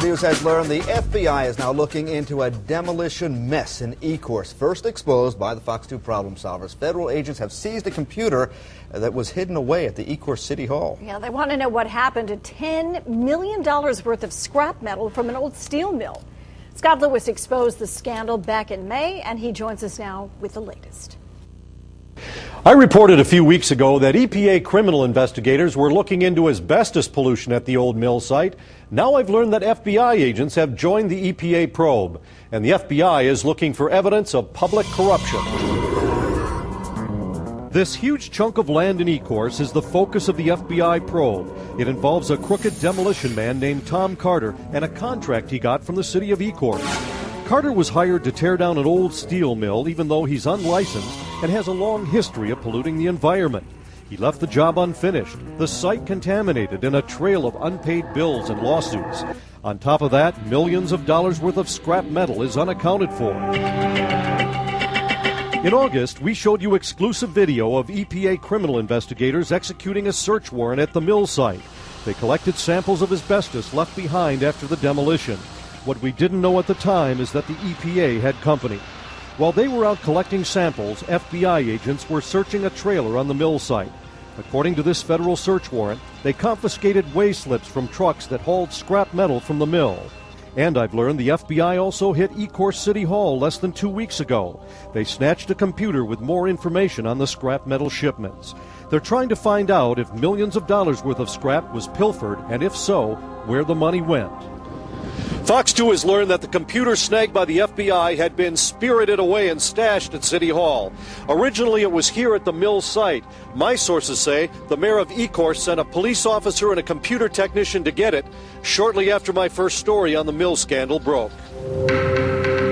2 News has learned the FBI is now looking into a demolition mess in Ecorse. First exposed by the Fox 2 problem solvers, federal agents have seized a computer that was hidden away at the Ecorse City Hall. Yeah, they want to know what happened to $10 million worth of scrap metal from an old steel mill. Scott Lewis exposed the scandal back in May, and he joins us now with the latest. I reported a few weeks ago that EPA criminal investigators were looking into asbestos pollution at the old mill site. Now I've learned that FBI agents have joined the EPA probe, and the FBI is looking for evidence of public corruption. This huge chunk of land in Ecorse is the focus of the FBI probe. It involves a crooked demolition man named Tom Carter and a contract he got from the city of Ecorse. Carter was hired to tear down an old steel mill, even though he's unlicensed and has a long history of polluting the environment. He left the job unfinished, the site contaminated, and a trail of unpaid bills and lawsuits. On top of that, millions of dollars worth of scrap metal is unaccounted for. In August, we showed you exclusive video of EPA criminal investigators executing a search warrant at the mill site. They collected samples of asbestos left behind after the demolition. What we didn't know at the time is that the EPA had company. While they were out collecting samples, FBI agents were searching a trailer on the mill site. According to this federal search warrant, they confiscated weigh slips from trucks that hauled scrap metal from the mill. And I've learned the FBI also hit Ecorse City Hall less than 2 weeks ago. They snatched a computer with more information on the scrap metal shipments. They're trying to find out if millions of dollars worth of scrap was pilfered, and if so, where the money went. Fox 2 has learned that the computer snagged by the FBI had been spirited away and stashed at City Hall. Originally, it was here at the mill site. My sources say the mayor of Ecorse sent a police officer and a computer technician to get it shortly after my first story on the mill scandal broke.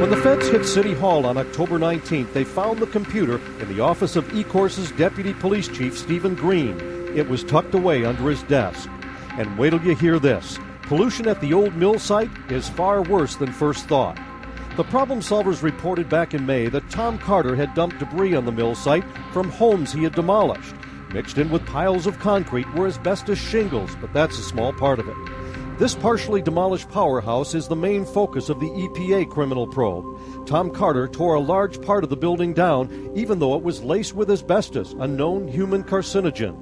When the feds hit City Hall on October 19th, they found the computer in the office of Ecorse's deputy police chief, Stephen Green. It was tucked away under his desk. And wait till you hear this. Pollution at the old mill site is far worse than first thought. The problem solvers reported back in May that Tom Carter had dumped debris on the mill site from homes he had demolished. Mixed in with piles of concrete were asbestos shingles, but that's a small part of it. This partially demolished powerhouse is the main focus of the EPA criminal probe. Tom Carter tore a large part of the building down, even though it was laced with asbestos, a known human carcinogen.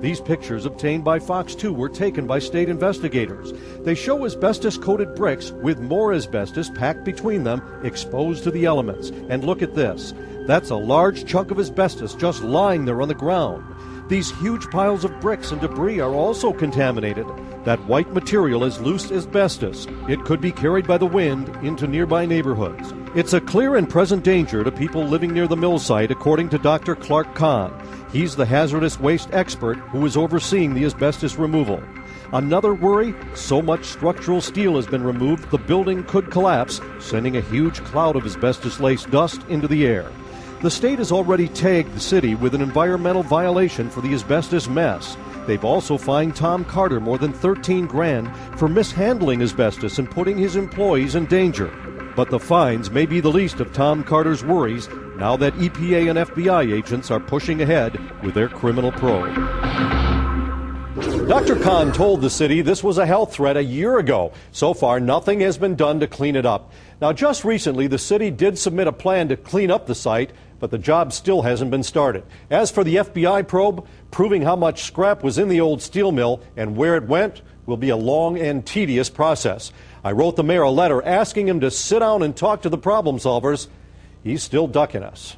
These pictures obtained by Fox 2 were taken by state investigators. They show asbestos-coated bricks with more asbestos packed between them, exposed to the elements. And look at this. That's a large chunk of asbestos just lying there on the ground. These huge piles of bricks and debris are also contaminated. That white material is loose asbestos. It could be carried by the wind into nearby neighborhoods. It's a clear and present danger to people living near the mill site, according to Dr. Clark Kahn. He's the hazardous waste expert who is overseeing the asbestos removal. Another worry, so much structural steel has been removed the building could collapse, sending a huge cloud of asbestos-laced dust into the air. The state has already tagged the city with an environmental violation for the asbestos mess. They've also fined Tom Carter more than $13 grand for mishandling asbestos and putting his employees in danger. But the fines may be the least of Tom Carter's worries now that EPA and FBI agents are pushing ahead with their criminal probe. Dr. Kahn told the city this was a health threat a year ago. So far, nothing has been done to clean it up. Now, just recently, the city did submit a plan to clean up the site, but the job still hasn't been started. As for the FBI probe, proving how much scrap was in the old steel mill and where it went will be a long and tedious process. I wrote the mayor a letter asking him to sit down and talk to the problem solvers. He's still ducking us.